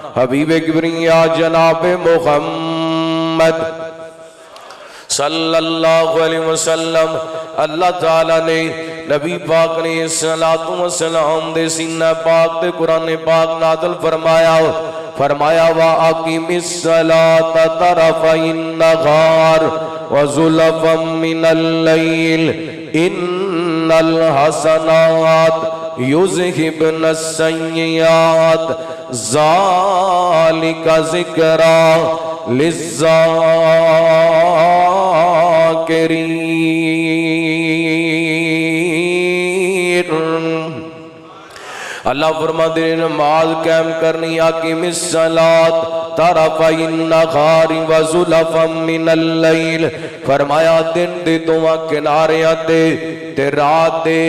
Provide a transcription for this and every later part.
حبیب کبریا جناب محمد صلی اللہ علیہ وسلم اللہ تعالیٰ نے نبی پاک نے صلاۃ و سلام دے سینہ پاک دے قرآن پاک نازل فرمایا وَأَقِمِ الصَّلَاةَ طَرَفَيِ النَّهَارِ وَزُلَفًا مِّنَ اللَّيْلِ إِنَّ الْحَسَنَاتِ يُذْهِبْنَ السَّيِّئَاتِ ذَلِكَ ذِكْرَى لِلذَّاكِرِينَ۔ اللہ فرماتے ہیں نماز قائم کرنی اقیم الصلاۃ طرفی النہار وزلفا من اللیل، فرمایا دن دے دونوں کناریاں تے رات دے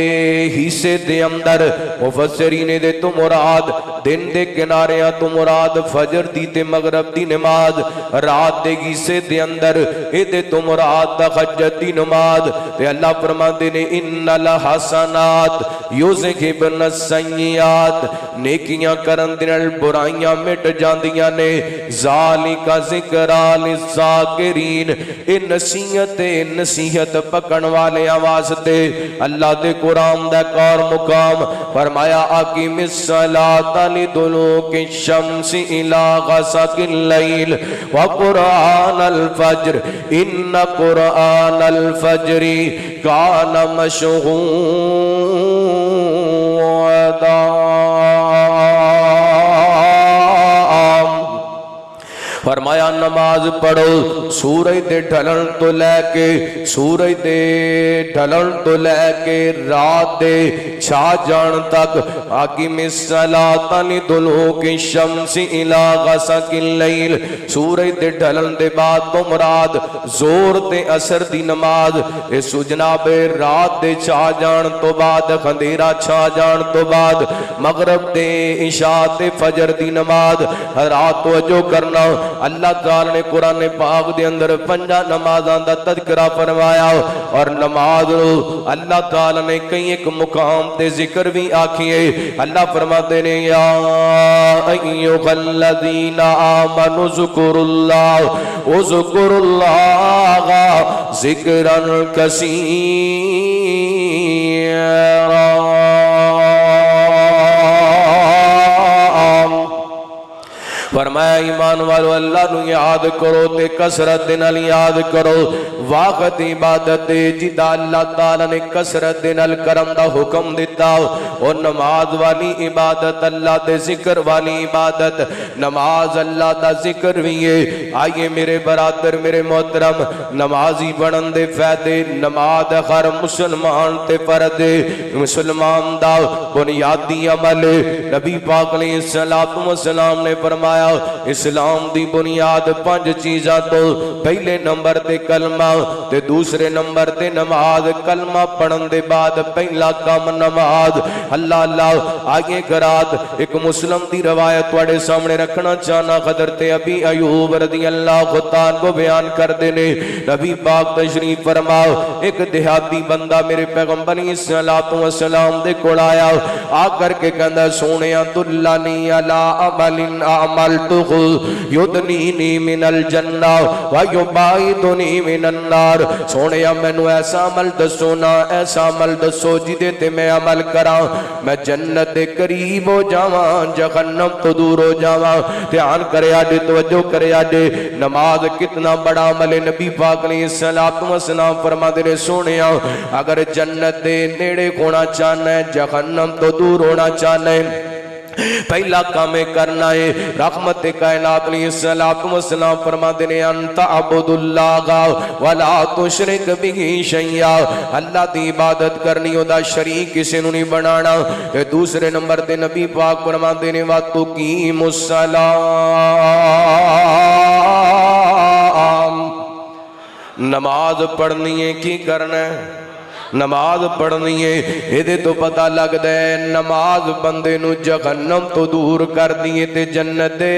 حصے دے اندر مفسرین دے تو مراد دن دے کناریاں تو مراد فجر دی تے مغرب دی نماز، رات دے حصے دے اندر اے دے تو مراد تہجد دی نماز۔ تے اللہ فرماتے نے ان الحسنات یذھبن السیئات، نیکیاں کرن دے نال برائیاں مٹ جاندیاں نے، ذالک ذکریٰ للذاکرین، اے نصیحت پکڑن والے واسطے اللہ دے قرآن دا کار مقام۔ فرمایا اقیم الصلاۃ لدلوک الشمس الی غسق اللیل وقرآن الفجر ان قرآن الفجر کان مشہودا۔ فرمایا نماز پڑھو سورج دے ڈھلن تو لے کے رات دے چھا جان تک، اقیم الصلاۃ لدلوک الشمس الی غسق اللیل، سورج دے ڈھلن دے بعد تو مراد زور تے اثر دی نماز، اس جناب رات دے چھا جان تو بعد اندھیرا چھا جان تو بعد مغرب دے عشاء تے فجر دی نماز۔ رات توجہ کرنا، اللہ تعالیٰ نے قرآن پاک دے اندر 5 نمازاں دا تذکرہ فرمایا، اور نماز اللہ تعالیٰ نے کئی ایک مقام تے ذکر بھی آکھیے۔ اللہ فرماتے نے یا ایھا الذین آمنوا اذکروا اللہ ذکرا کثیرا۔ فرمایا ایمان والو اللہ نو یاد کرو تے کثرت نال یاد کرو، وقت عبادت جدا اللہ تعالیٰ نے کثرت نال کرم دا حکم دیتا، اور نماز والی عبادت اللہ دے ذکر والی عبادت، نماز اللہ دا ذکر بھی ہے۔ آئیے میرے برادر میرے محترم، نمازی بنن دے فائدے، نماز ہر مسلمان تے فرض، مسلمان دا بنیادی عمل۔ نبی پاک علیہ السلام نے فرمایا اسلام دی بنیاد 5 چیزاں تو پہلے نمبر تے کلمہ تے دوسرے نمبر تے نماز، کلمہ پڑھن دے بعد پہلا کام نماز۔ اللہ آگے کرات ایک مسلم دی روایت توڑے سامنے رکھنا چاہنا، حضرت ابی ایوب رضی اللہ تعالیٰ کو بیان کر دینے، نبی پاک تشریف فرماؤ، ایک دیہاتی بندہ میرے پیغمبر صلی اللہ علیہ وسلم دے کول آیا، آ کر کے کہندا سونیا دلانی علی عمل عملتہ یدنینی من الجنہ ویبعدنی من النار، سونیا مینوں ایسا عمل دسو نا، ایسا عمل دسو جدے تے میں عمل کراں میں جنت دے قریب ہو جاواں جہنم تو دور ہو جاواں۔ دھیان کرے آجے، توجہ کرے آجے، نماز کتنا بڑا عمل ہے۔ نبی پاک علیہ السلام فرماتے نے سونیا اگر جنت دے نیڑے ہونا چاہنا ہے، جہنم تو دور ہونا چاہنا ہے، پہلا کام کرنا ہے۔ رحمت کائنات علیہ السلام فرماتے ہیں انت عبد اللہ ولا تشرک بہ شیئا، اللہ دی عبادت کرنی ہودا شریک کسی نو نہیں بنانا۔ دوسرے نمبر تے نبی پاک فرماتے ہیں وَتُقِیمُ الصَّلَاۃَ، نماز پڑھنی ہے کی کرنا ہے؟ نماز پڑھنی ہے۔ یہ تو پتہ لگتا ہے نماز بندے نو جہنم تو دور کر دیئے تے جنت دے